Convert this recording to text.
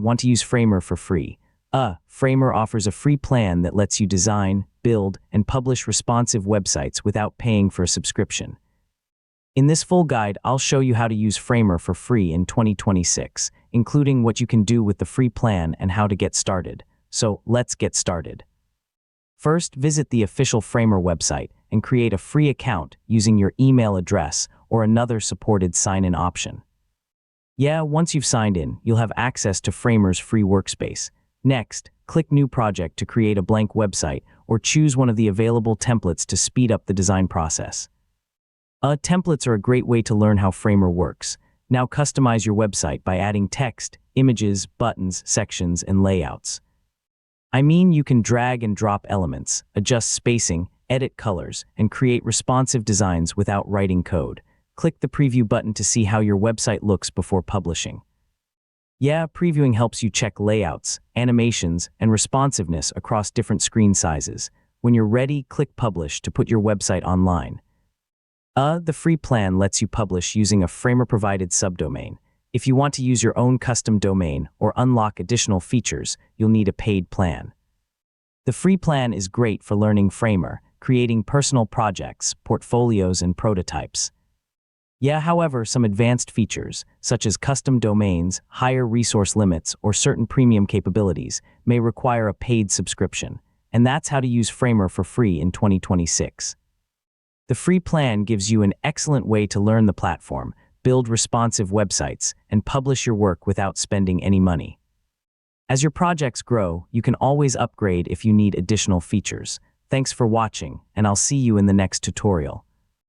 want to use Framer for free? Framer offers a free plan that lets you design, build, and publish responsive websites without paying for a subscription. In this full guide, I'll show you how to use Framer for free in 2026, including what you can do with the free plan and how to get started. So let's get started. First, visit the official Framer website and create a free account using your email address or another supported sign-in option. Once you've signed in, you'll have access to Framer's free workspace. Next, click New Project to create a blank website or choose one of the available templates to speed up the design process. Templates are a great way to learn how Framer works. Now customize your website by adding text, images, buttons, sections, and layouts. You can drag and drop elements, adjust spacing, edit colors, and create responsive designs without writing code. Click the preview button to see how your website looks before publishing. Previewing helps you check layouts, animations, and responsiveness across different screen sizes. When you're ready, click Publish to put your website online. The free plan lets you publish using a Framer-provided subdomain. If you want to use your own custom domain or unlock additional features, you'll need a paid plan. The free plan is great for learning Framer, creating personal projects, portfolios, and prototypes. However, some advanced features, such as custom domains, higher resource limits, or certain premium capabilities, may require a paid subscription. And that's how to use Framer for free in 2026. The free plan gives you an excellent way to learn the platform, build responsive websites, and publish your work without spending any money. As your projects grow, you can always upgrade if you need additional features. Thanks for watching, and I'll see you in the next tutorial.